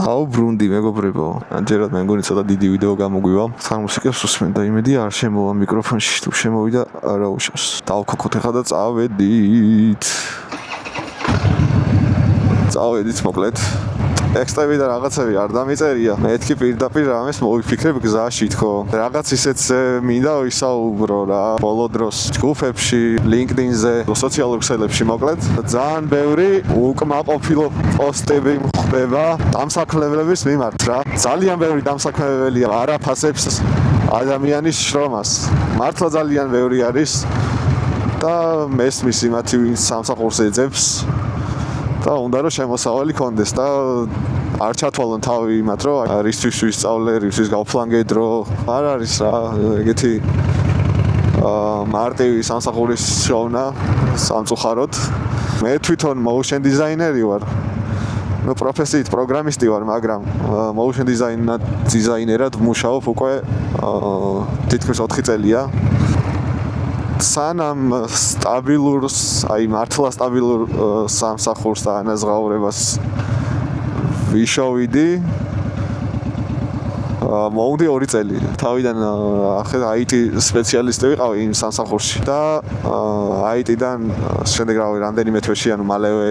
აუ ბრუნდი მეგობრებო. ამჯერად მე მგონი ცოტა დიდი ვიდეო გამოგვივა. თან მუსიკას უსმენ და იმედი არ შემოვა მიკროფონში თუ შემოვიდა არა უშავს. დავქოქოთ ახლა და წავედით. წავედით მოკლედ. ტექსტები და რაღაცები არ დამიწერია. მეთქი პირდაპირ რამეს მოვიფიქრებ გზაში თქო. რაღაც ისეც მინდა ვისაუბრო რა. ბოლო დროს ჯგუფებში, LinkedIn-ზე, სოციალურ ქსელებში მოკლედ. ძალიან ბევრი უკმაყოფილო პოსტები ხდება დამსაქმებლების მიმართ რა. ძალიან ბევრი დამსაქმებელია არ აფასებს ადამიანის შრომას. მართლა ძალიან ბევრი არის და მესმის იმათი ვინც სამსახურს ეძებს. და უნდა რომ შემოსავალი კონდეს და არ ჩათვალონ თავი იმათ რომ რისთვის ვისწავლე, რისთვის გავფლანგე დრო. არ არის რა ეგეთი მარტივი სამსახურის შოვნა სამწუხაროდ. მე თვითონ motion designer-ი ვარ. ნუ პროფესიით პროგრამისტი ვარ, მაგრამ motion designer-ად ვმუშაობ უკვე თითქმის 4 წელია. სანამ სტაბილურს, აი მართლა სტაბილურ სამსახურს და ანაზღაურებას ვიშოვიდი. მოვუდი 2 წელი. თავიდან IT სპეციალისტი ვიყავი იმ სამსახურში და IT-დან შემდეგ რამდენიმე თვეში ანუ მალევე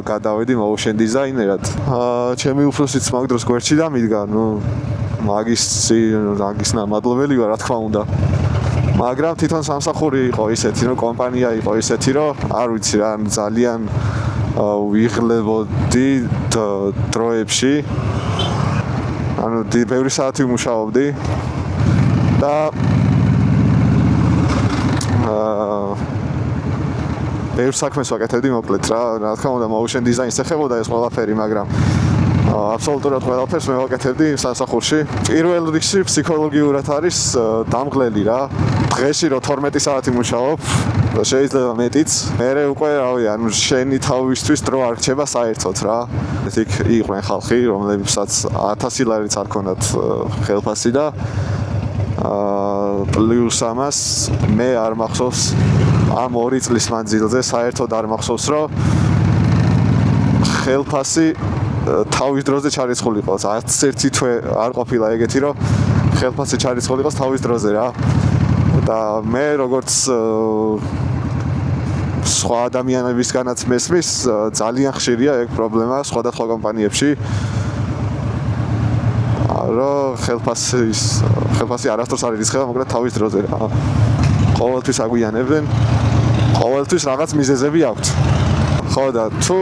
გადავედი motion designer-ად. ჩემი უფროსიც მაგ დროს გვერდში დამიდგა, ნუ მაგის მადლობელი ვარ, რა თქმა უნდა. მაგრამ თვითონ სამსახური იყო ისეთი, რომ კომპანია იყო ისეთი, რომ არ ვიცი რა, ძალიან ვიღლებოდი დროებში. ანუ ბევრი საათი ვმუშაობდი და ბევრ საქმეს ვაკეთებდი მოკლედ რა. რა თქმა უნდა motion design-ს ეხებოდა ეს ყველაფერი, მაგრამ აბსოლუტურად ყველაფერს მე ვაკეთებდი სამსახურში. პირველ რიგში ფსიქოლოგიურად არის დამღლელი რა. დღეში რო 12 საათი მუშაობ, შეიძლება მეტიც. მერე უკვე რავი, ანუ შენი თავისთვის დრო არ რჩება საერთოდ რა. იქ იყვნენ ხალხი, რომლებსაც 1000 ლარიც არ ქონდათ ხელფასი და პლუს ამას მე არ მახსოვს ამ 2 წლის მანძილზე საერთოდ არ მახსოვს რომ ხელფასი თავის დროზე ჩარიცხულიყო. 11 თვე არ ყოფილა ეგეთი რომ ხელფასი ჩარიცხულიყო თავის დროზე რა. და მე როგორც სხვა ადამიანებისგანაც მესმის ძალიან ხშირია ეგ პრობლემა სხვადასხვა კომპანიებში. რომ ხელფასი არასდროს არ ირიცხება მოკლედ თავის დროზე რა. ყოველთვის აგვიანებენ, ყოველთვის რაღაც მიზეზები აქვთ. ხო და თუ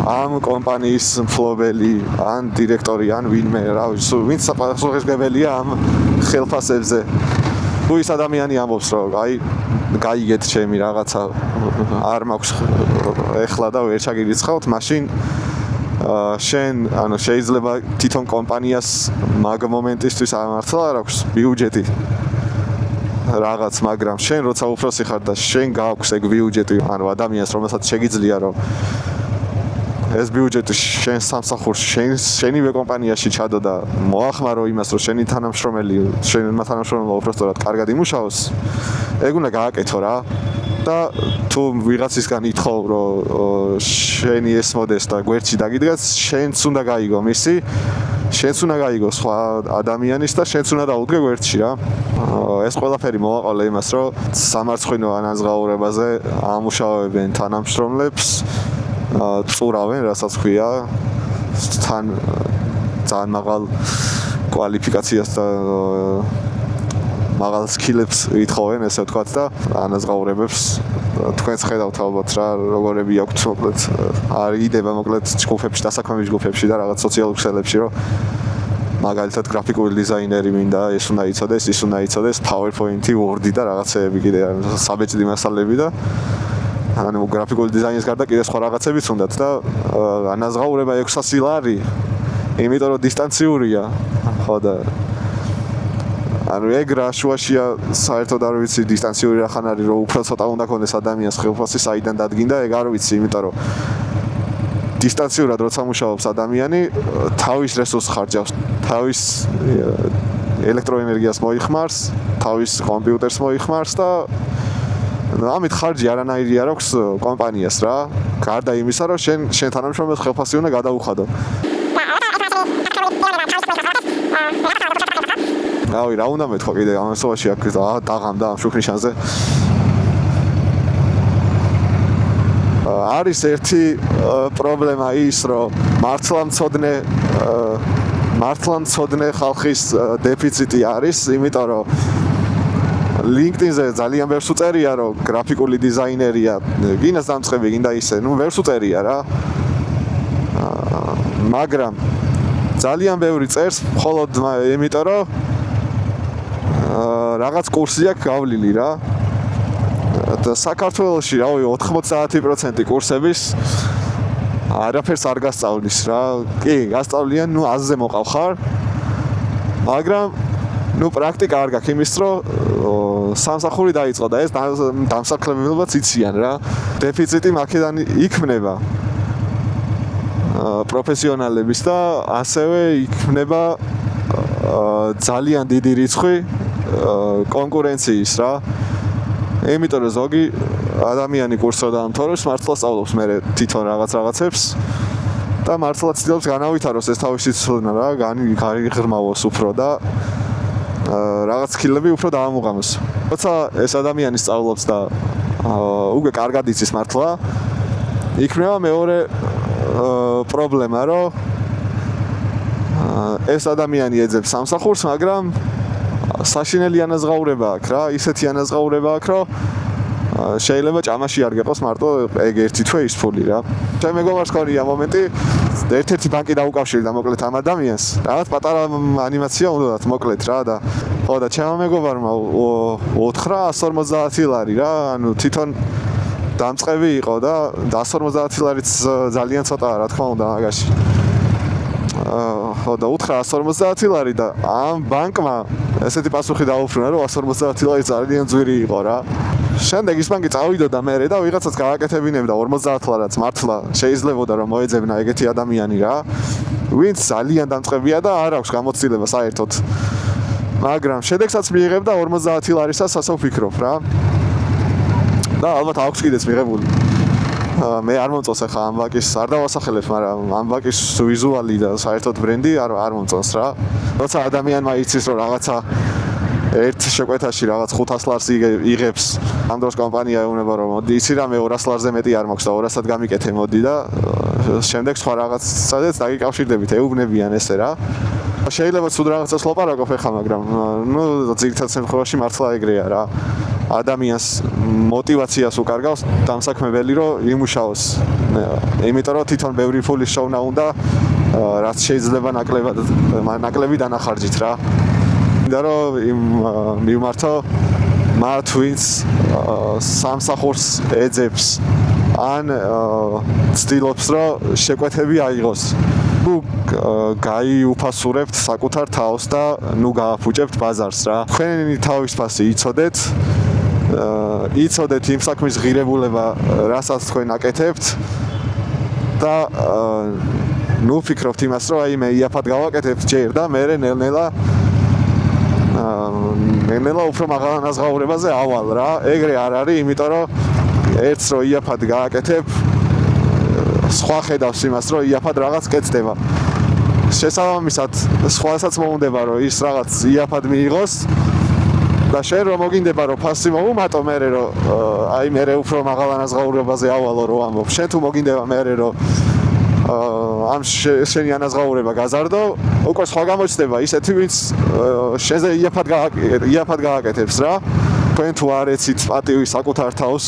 ამ კომპანიის მფლობელი, ან დირექტორი, ან ვინმე რა ვიცი, ვინც პასუხისმგებელია ამ ხელფასებზე. თუ ის ადამიანი ამბობს, რომ აი გაიგეთ ჩემი რაღაცა არ მაქვს ეხლა და ვერ ჩაგირიცხავთ, მაშინ შენ ანუ შეიძლება თვითონ კომპანიას მაგ მომენტისთვის ამართლა არ აქვს ბიუჯეტი რაღაც, მაგრამ შენ როცა უფროსი ხარ და შენ გააქვს ეგ ბიუჯეტი, ანუ ადამიანს რომელსაც შეგიძლია რომ ეს ბიუჯეტი შენ სამსახურში, შენივე კომპანიაში ჩადო და მოახმარო იმას, რომ შენი თანამშრომელმა უბრალოდ კარგად იმუშაოს, ეგ უნდა გააკეთო რა. და თუ ვიღაცისგან ითხოვ, რომ შენი ეს მოდეს და გვერდში დაგიდგას, შენც უნდა გაიგო მისი, შენც უნდა გაიგო სხვა ადამიანის და შენც უნდა დაუდგე გვერდში რა. ეს ყველაფერი მოვაყოლე იმას, რომ სამარცხვინო ანაზღაურებაზე ამუშავებენ თანამშრომლებს, წურავენ, რასაც ქვია, თან ძალიან მაღალ კვალიფიკაციას და მაღალ სკილებს ითხოვენ, ესე ვთქვათ და ანაზღაურებებს თქვენც ხედავთ ალბათ რა, როგორები აქვთ მოკლედ, არ იდება მოკლედ ჯგუფებში, დასაქმების ჯგუფებში და რაღაც სოციალურ ქსელებში, რომ მაგალითად გრაფიკული დიზაინერი მინდა, ეს უნდა იცოდეს, ის უნდა იცოდეს, PowerPoint-ი, Word-ი და რაღაცეები კიდე საბეჭდი მასალები და ანუ გრაფიკული დიზაინის გარდა კიდე სხვა რაღაცებიც უნდათ და ანაზღაურება 600 ლარი, იმიტომ რომ დისტანციურია, ხო და ანუ ეგ რა შუაშია საერთოდ არ ვიცი დისტანციური რახან არის, რომ უფრო ცოტა უნდა ქონდეს ადამიანს ხელფასი საიდან დადგინდა, ეგ არ ვიცი, იმიტომ რომ დისტანციურად როცა მუშაობს ადამიანი, თავის რესურსს ხარჯავს, თავის ელექტროენერგიას მოიხმარს, თავის კომპიუტერს მოიხმარს და ამით ხარჯი არანაირი არ აქვს კომპანიას რა. გარდა იმისა, რომ შენ თანამშრომელს ხელფასი უნდა გადაუხადო. რავი, რა უნდა მეთქვა კიდე ამ სოვაში აქ დაღამდა ამ შუქნიშანზე. არის ერთი პრობლემა ის, რომ მართლა მცოდნე ხალხის დეფიციტი არის, იმიტომ რომ LinkedIn-ზე ძალიან ვერს უწერია, რომ გრაფიკული დიზაინერია, გინას დამწყები, გინდა ისე, ვერს უწერია რა. მაგრამ ძალიან ბევრი წერს, მხოლოდ იმიტომ რომ რაღაც კურსი აქვს გავლილი რა. და საქართველოში რავი 90% კურსების არაფერს არ გასწავლის რა. კი, გასწავლიან, 100-ზე მოყავხარ. მაგრამ პრაქტიკა არ გაქვს იმის, რომ სამსახური დაიწყო და ეს დამსახლებელობაც იციან რა. დეფიციტი მაქედან იქმნება პროფესიონალების და ასევე იქმნება ძალიან დიდი რიცხვი კონკურენციის რა. იმიტომ რომ ზოგი ადამიანი კურსს დაამთავრებს, მართლა სწავლობს მე თვითონ რაღაცებს და მართლა ცდილობს განავითაროს ეს თავისი ცოდნა რა, განიღრმავოს უფრო და რაღაც სკილები უფრო დაამუღამოს. როცა ეს ადამიანი სწავლობს და უკვე კარგად იცის მართლა, იქნება მეორე პრობლემა, რომ ეს ადამიანი ეძებს სამსახურს, მაგრამ საშინელი ანაზღაურება აქვს რა, ისეთი ანაზღაურება აქვს, რომ შეიძლება ჭამაში არ გეყოს მარტო ეგ ერთი თვე ის ფული რა. ჩემ მეგობარს ქონია მომენტი, ერთ-ერთი ბანკი დაუკავშირდა მოკლედ ამ ადამიანს. რაღაც პატარა ანიმაცია უნდათ მოკლედ რა და ხო და ჩემ მეგობარმა უთხრა 150 ლარი რა, ანუ თვითონ დამწყები იყო და 150 ლარიც ძალიან ცოტაა რა თქმა უნდა მაგაში. ხო და უთხრა 150 ლარი და ამ ბანკმა ესეთი პასუხი დაუფრნა, რომ 150 ლარი ძალიან ძვირი იყო რა. შემდეგ ის ბანკი წავიდა და მე და ვიღაცას გააკეთებინებდა 50 ლარაც მართლა შეიძლებოდა რომ მოეძებნა ეგეთი ადამიანი რა. ვინც ძალიან დამწყებია და არ აქვს გამოცდილება საერთოდ. მაგრამ შედეგსაც მიიღებდა 50 ლარისას, ასე ვფიქრობ რა. და ალბათ აქვს კიდეც მიღებული. მე არ მომწონს ახლა ამ ბანკის, არ დავასახელებ, მაგრამ ამ ბანკის ვიზუალი და საერთოდ ბრენდი არ მომწონს რა. როცა ადამიანმა იცის რომ რაღაცა ერთ შეკვეთაში რაღაც 500 ლარს იღებს, ამ დროს კომპანია ეუბნება რომ მოდი იცი რა მე 200 ლარზე მეტი არ მაქვს და 200-ად გამიკეთე მოდი და შემდეგ სხვა რაღაცაცაც დაგიკავშირდებით, ეუბნებიან ესე რა. შეიძლება ცუდ რაღაცას ლაპარაკობ ახლა, მაგრამ ძირითადად შემთხვევაში მართლა ეგრეა რა. ადამიანს мотиваციას უკარგავს დამსაქმებელი რომ იმუშაოს. იმიტომ რომ თვითონ ბევრი ფულის შოვნა უნდა, რაც შეიძლება ნაკლები დანახარჯით რა. და რომ მივმართო მათ ვინც სამსახურს ეძებს ან ცდილობს რომ შეკვეთები აიღოს. ნუ გაიუფასურებთ საკუთარ თავს და ნუ გააფუჭებთ ბაზარს რა. თქვენი თავის ფასი იცოდეთ იმ საქმის ღირებულება, რასაც თქვენ აკეთებთ და ნუ ფიქრობთ იმას, რომ აი მე იაფად გავაკეთებ ჯერ და მე ნელა უფრო მაღალ ანაზღაურებაზე ავალ რა. ეგრე არ არის, იმიტომ რომ ერთს რო იაფად გააკეთებ, სხვა ხედავს იმას, რომ იაფად რაღაც კეთდება. შესაბამისად, სხვასაც მოუნდება, რომ ის რაღაც იაფად მიიღოს და შენ რომ მოგინდება, რომ ფასი მოუმატო მე რომ აი მე უფრო მაღალ ანაზღაურებაზე ავალო რომ ამბობ. შენ თუ მოგინდება მე რომ ამ შენი ანაზღაურება გაზარდო, უკვე სხვა გამოჩნდება ისეთი ვინც შენზე იაფად გააკეთებს რა. თქვენ თუ არ ეცით პატივი საკუთარ თავს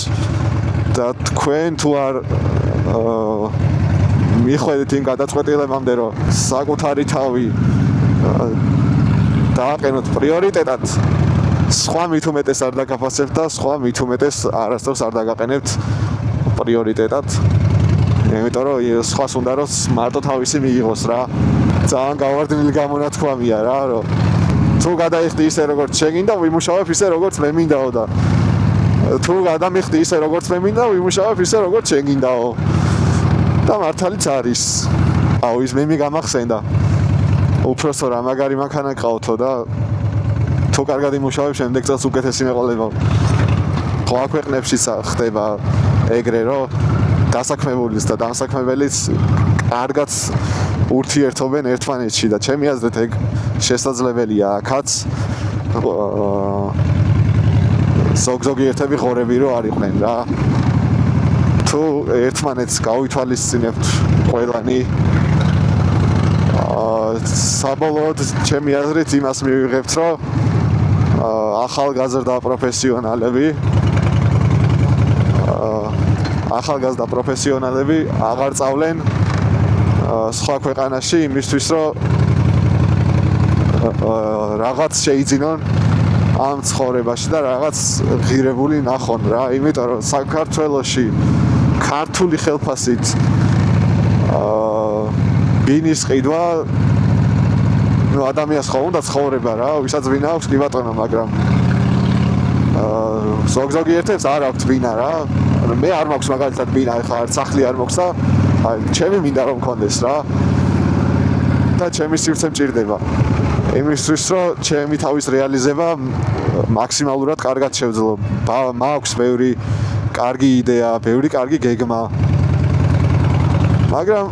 და თქვენ თუ არ მიხვედით იმ გადაწყვეტილებამდე რომ საკუთარი თავი დააყენოთ პრიორიტეტად, სხვა მით უმეტეს არ დაგაფასებთ და სხვა მით უმეტეს არასდროს არ დაგაყენებთ პრიორიტეტად. იმიტომ რომ სხვას უნდა რომ მარტო თავისი მიიღოს რა. ძალიან გავარდნილი გამონათქვამია რა, რომ თუ გადაიხდი ისე როგორც შეგინდა, ვიმუშავებ ისე როგორც მე მინდაო და თუ გადამიხდი ისე როგორც მე მინდა, ვიმუშავებ ისე როგორც შეგინდაო. და მართალიც არის. აუ ის მე გამახსენდა. უფროსო რა მაგარი მანქანა ყავთო და თუ კარგად იმუშავებ, შემდეგ წელს უკეთესი მეყოლებო. სხვა ქვეყნებშიც ხდება ეგრე, რომ დასაქმებულის და დამსაქმებელიც კარგად ურთიერთობენ ერთმანეთში და ჩემი აზრით ეგ შესაძლებელია აქაც. ზოგიერთები ღორები რო არ იყვნენ რა. თუ ერთმანეთს გავითვალისწინებთ ყველანი საბოლოოდ ჩემი აზრით იმას მივიღებთ, რომ ახალგაზრდა პროფესიონალები აღარ წავლენ სხვა ქვეყანაში იმისთვის, რომ რაღაც შეიძინონ ამ ცხოვრებაში და რაღაც ღირებული ნახონ რა, იმიტომ რომ საქართველოში ქართული ხელფასით ბინის ყიდვა ადამიანს ხო უნდა ცხოვრება რა, ვისაც ვინ აქვს კი ბატონო, მაგრამ ზოგიერთებს არ აქვს ბინა რა. მე არ მაქვს მაგალითად ბინა, ეხლა არც სახლი არ მაქვს და ჩემი მინდა რომ მქონდეს რა. და ჩემი სივრცე მჭირდება. იმისთვის რომ ჩემი თავის რეალიზება მაქსიმალურად კარგად შევძლო. მაქვს ბევრი კარგი იდეა, ბევრი კარგი გეგმა. მაგრამ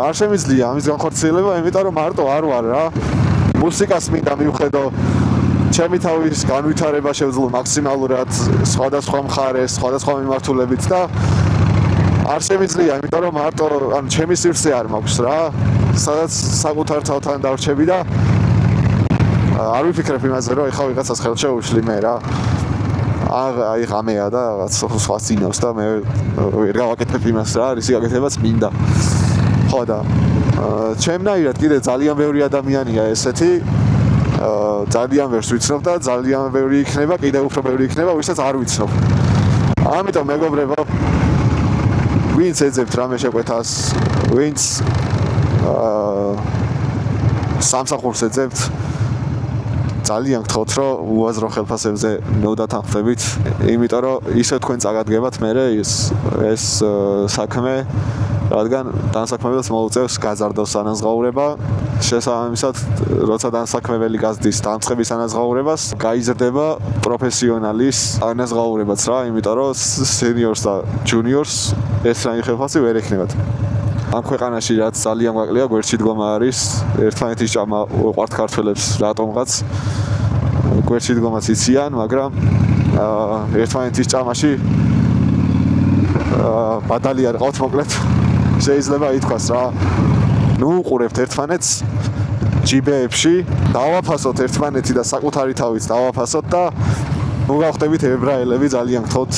არ შემიძლია ამის განხორციელება, იმიტომ რომ მარტო არ ვარ რა. მუსიკას მინდა მივხედო, ჩემი თავის განვითარება შევძლო მაქსიმალურად სხვადასხვა მხარეს, სხვადასხვა მიმართულებით და არ შემიძლია, იმიტომ რომ მარტო ან ჩემი სივრცე არ მაქვს რა. სადაც საკუთარ თავთან დავრჩები და არ ვიფიქრებ იმაზე, რომ ეხლა ვიღაცას ხელს შევუშლი მე რა. აი ღამეა და რაღაც სხვა წინავს და მე ვერ გავაკეთებ იმას რა, ისი გაკეთებაც მინდა. ხო და ჩემნაირად კიდე ძალიან ბევრი ადამიანია ესეთი, ძალიან ვერს ვიცნობ და ძალიან ბევრი იქნება, კიდე უფრო ბევრი იქნება, ვისაც არ ვიცნობ. ამიტომ მეგობრებო, ვინც ეძებთ რამე შეკვეთას, ვინც სამსახურს ეძებთ, ძალიან გთხოვთ, რომ უაზრო ხელფასებზე მოდათანხმდებით, იმიტომ რომ ისე თქვენ წაგადგებათ მერე ეს საქმე, რადგან დასაქმებელს მოუწევს გაზარდოს ანაზღაურება. შესაბამისად, როცა დასაქმებელი გაზრდის დამწყების ანაზღაურებას, გაიზრდება პროფესიონალის ანაზღაურებაც რა, იმიტომ რომ სენიორს და ჯუნიორს ერთიანი ხელფასი ვერ ექნებათ. ამ ქვეყანაში რაც ძალიან გვაკლია, გვერდში დგომა არის, ერთმანეთის ჭამა უყვართ ქართველებს რატომღაც. გვერდში დგომაც იციან, მაგრამ ერთმანეთის ჭამაში ბადალი არ ყავთ, მოკლედ შეიძლება ითქვას რა. ნუ უყურებთ ერთმანეთს ჯიბეებში, დავაფასოთ ერთმანეთი და საკუთარი თავით დავაფასოთ და ნუ გავხდებით ებრაელები, ძალიან გთხოვთ,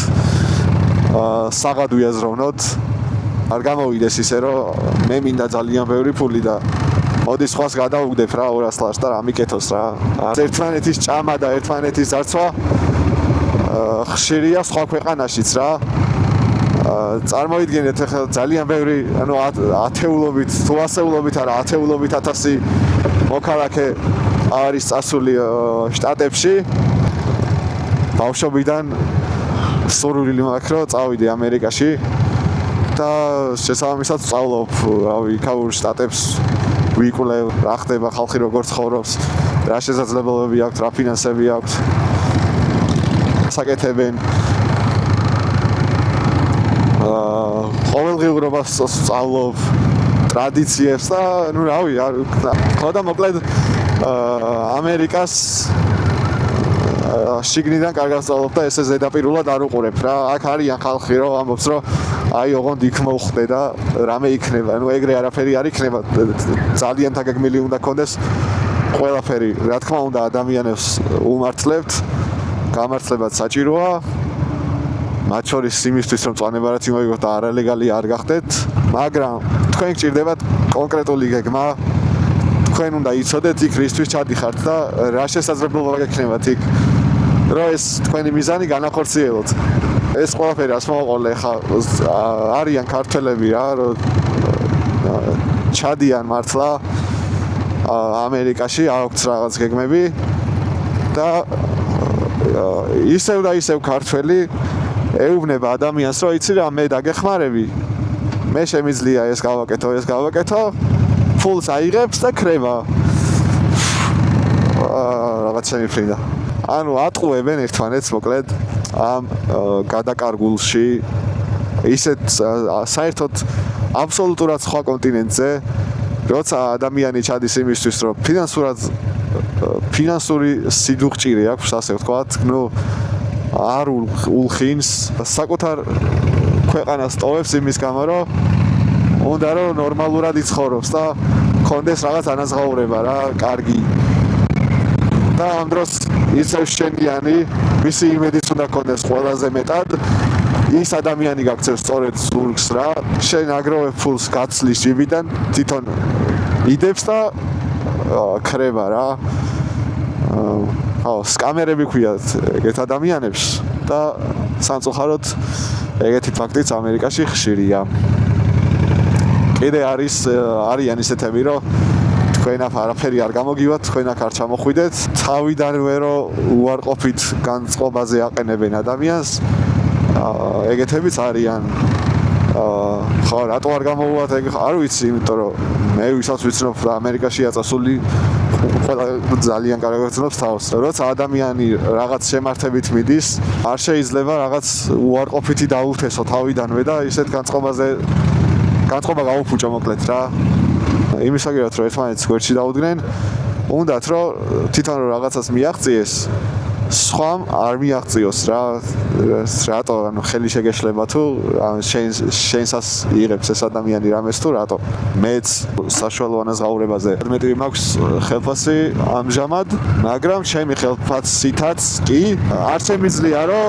საღად ვიაზროვნოთ. არ გამოვიდეს ისე, რომ მე მინდა ძალიან ბევრი ფული და მოდი სხვას გადავუგდებ რა 200 ლარს და რა მიკეთოს რა. ერთმანეთის ჭამა და ერთმანეთის ძარცვა ხშირია სხვა ქვეყანაშიც რა. წარმოიდგინეთ ახლა ძალიან ბევრი, ანუ ათეულობით, თუ ასეულობით არა, ათეულობით 1000 მოქალაქე არის წასული შტატებში. ბავშვობიდან სურვილი მაქვს, რომ წავიდე ამერიკაში და შესაბამისად სწავლობ, რავი, იქაურ შტატებს ვიკვლევ, რა ხდება ხალხი როგორ ცხოვრობს, რა შესაძლებლობები აქვს, რა ფინანსები აქვს. საკეთებენ ყოველდღიურობას სწავლობ, ტრადიციებს და ნუ რავი, ხო და მოკლედ ამერიკას შიგნიდან კარგად სწავლობ და ესე ზედაპირულად არ უყურებ რა. აქ არიან ხალხი, რომ ამბობს, რომ აი ოღონდ იქ მოვხდე და რამე იქნება. ნუ ეგრე არაფერი არ იქნება. ძალიან თაგეგმილი უნდა კონდეს ყველაფერი. რა თქმა უნდა, ადამიანებს უმართლებთ, გამართლებაც საჭიროა. მათ შორის იმისთვის, რომ წვანებარათი მოიგოთ და არალეგალი არ გახდეთ, მაგრამ თქვენ გჭირდებათ კონკრეტული გეგმა. თქვენ უნდა იცოდეთ იქ რისთვის ჩადიხართ და რა შესაძლებლობა გექნებათ იქ, რომ ეს თქვენი მიზანი განახორციელოთ. ეს ყველაფერი რას მოაყოლე ხა არიან ქართველები რა, რომ ჩადიან მართლა ამერიკაში, აქვს რაღაც გეგმები და ისევ და ისევ ქართველი ეუბნება ადამიანს, რომ იცი რა, მე დაგეხმარები, მე შემიძლია ეს გავაკეთო, ფულს აიღებს და ქრება. რაღაც შემიფრინდა. ანუ ატყუებენ ერთმანეთს, მოკლედ ამ გადაკარგულში ისეთ საერთოდ აბსოლუტურად სხვა კონტინენტზე როცა ადამიანი ჩადის იმისთვის რომ ფინანსური სიდუხჭირე აქვს ასე ვთქვათ, არ ულხინს საკუთარ ქვეყანას ტოვებს იმის გამო რომ უნდა რომ ნორმალურად იცხოვროს და კონდეს რაღაც ანაზღაურება რა, კარგი. და ამ დროს ისევ შენიანი, მისი იმედიც უნდა კონდეს ყველაზე მეტად, ის ადამიანი გაქცევს სწორედ ზურგს რა, შენ აგროვებ ფულს გაცლის ჯიბიდან, თვითონ იდებს და ქრება რა. სკამერები ქვიათ ეგეთ ადამიანებს და სამწუხაროდ ეგეთი ფაქტიც ამერიკაში ხშირია. კიდე არიან ისეთები, რომ თქვენ არაფერი არ გამოგივათ, თქვენ აქ არ ჩამოხვიდეთ, თავიდანვე რომ უარყოფით განწყობაზე აყენებენ ადამიანს, ეგეთებიც არიან. ხო, რატო არ გამოვუათ ეგ არ ვიცი, იმიტომ რომ მე ვისაც ვიცნობ ამერიკაშია წასული ძალიან კარგად ვიცნობს თავს. როცა ადამიანი რაღაც შემართებით მიდის, არ შეიძლება რაღაც უარყოფითი დაუთესო თავიდანვე და ისეთ განწყობა გაუფუჭო მოკლედ რა. იმისაგან რომ ერთმანეთს გვერდში დაუდგნენ, უნდათ რომ თვითონ რაღაცას მიაღწიეს, სხვამ არ მიაღწიოს რა. რატო ანუ ხელი შეგეშლება თუ შენსას იღებს ეს ადამიანი რამეს თუ რატო? მეც საშუალო ანაზღაურებაზე მეტი მაქვს ხელფასი ამჟამად, მაგრამ ჩემი ხელფასითაც კი არ შემიძლია რომ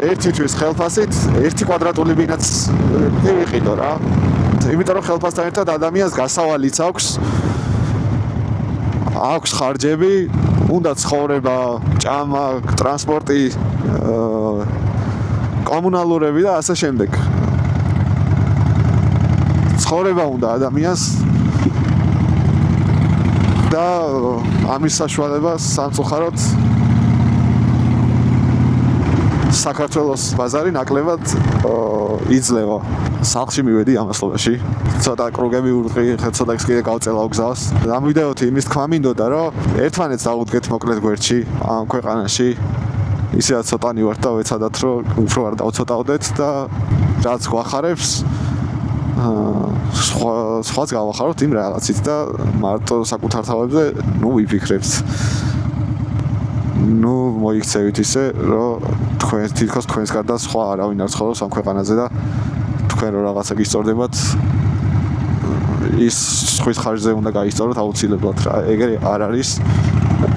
ერთი თვის ხელფასით ერთი კვადრატული ბინაც ვიყიდო რა. იმიტომ რომ ხელფასთან ერთად ადამიანს გასავალიც აქვს ხარჯები, უნდა ცხოვრება, ჭამა, ტრანსპორტი, კომუნალურები და ასე შემდეგ. ცხოვრება უნდა ადამიანს და ამის საშუალებას სამწუხაროდ საქართველოს ბაზარი ნაკლებად იძლევა. სახლში მივედი ამასობაში. ცოტა კრუგები ურტყი, ცოტა კიდე გავწელავ გზას. დამვიდეოთი იმის თქვა მინდოდა, რომ ერთმანეთს დავუდგეთ მოკლედ გვერდში ამ ქვეყანაში. ისედაც ცოტანი ვართ და ვეცადათ, რომ უფრო არ დავცოტავდეთ და რაც გვახარებს სხვაც გავახაროთ იმ რაღაცით და მარტო საკუთარ თავებზე ვიფიქრებთ. მოიქცევით ისე, რომ თქვენ თითქოს თქვენს გარდა სხვა არავინ არ ცხოვრობს ამ ქვეყანაზე და თქვენ რო რაღაცა გისწორდებათ, ის სხვის ხარჯზე უნდა გაისწოროთ აუცილებლად რა. ეგრე არ არის.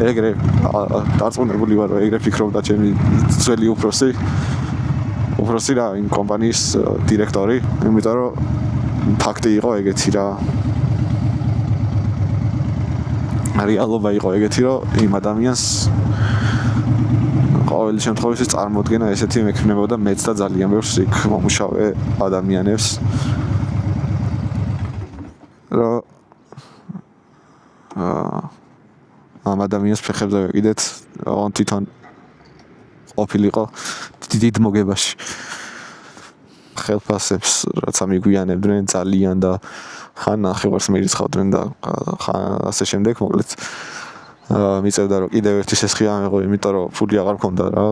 ეგრე დარწმუნებული ვარ, რომ ეგრე ფიქრობდა ჩემი ძველი უფროსი რა, იმ კომპანიის დირექტორი, იმიტომ რომ ფაქტი იყო ეგეთი რა. რეალობა იყო ეგეთი, რომ იმ ადამიანს ყოველი შემთხვევაში წარმოდგენა ესეთი მექნებოდა მეც და ძალიან ბევრს იქ მომუშავე ადამიანებს, რომ ამ ადამიანს ფეხებზე ვეკიდეთ, ოღონდ თვითონ ყოფილიყო დიდ მოგებაში. ხელფასებს რაცა მიგვიანებდნენ ძალიან და ხან ნახევარს მირიცხავდნენ და ასე შემდეგ, მოკლედ მიწევდა რომ კიდევ ერთი სესხი ამეღო, იმიტომ რომ ფული აღარ მქონდა რა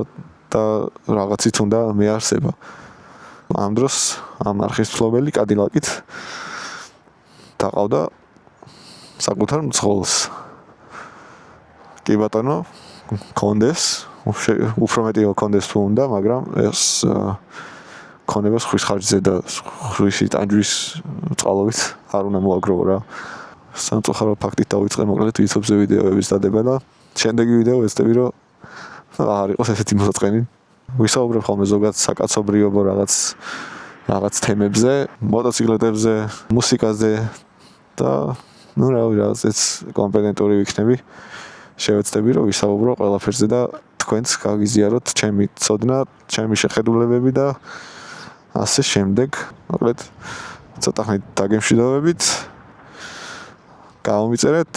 და რაღაცით უნდა მეარსება. ამ დროს ამ არხის მფლობელი კადილაკით დაყავდა საკუთარ მძღოლს. კი ბატონო, კონდეს, უფრო მეტი კონდეს თუ უნდა, მაგრამ ეს ქონება ხვის ხარჯზე და ხვისი ტანჯვის წყალობით არ უნდა მოაგროვო რა. სამწუხაროდ ფაქტით დავიწყე მოკლედ YouTube-ზე ვიდეოების დადება და შემდეგი ვიდეო ეცდები რომ არ იყოს ესეთი მოსაწყენი. ვისაუბრებ ხოლმე ზოგადად საკაცობრიობო რაღაც თემებზე, მოტოციკლებზე, მუსიკაზე და რაღაც კომპეტენტური ვიქნები. შევეცდები რომ ვისაუბრო ყველაფერზე და თქვენც გაგიზიაროთ ჩემი ცოდნა, ჩემი შეხედულებები და ასე შემდეგ. მოკლედ ცოტა ხნით დაგემშვიდობებით. გამომიწერეთ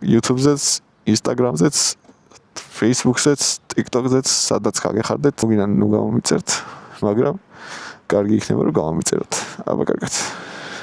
YouTube-ზეც, Instagram-ზეც, Facebook-ზეც, TikTok-ზეც, სადაც გაგეხარდეთ, გინდა გამომიწერთ, მაგრამ კარგი იქნება რომ გამომიწეროთ. აბა კარგად.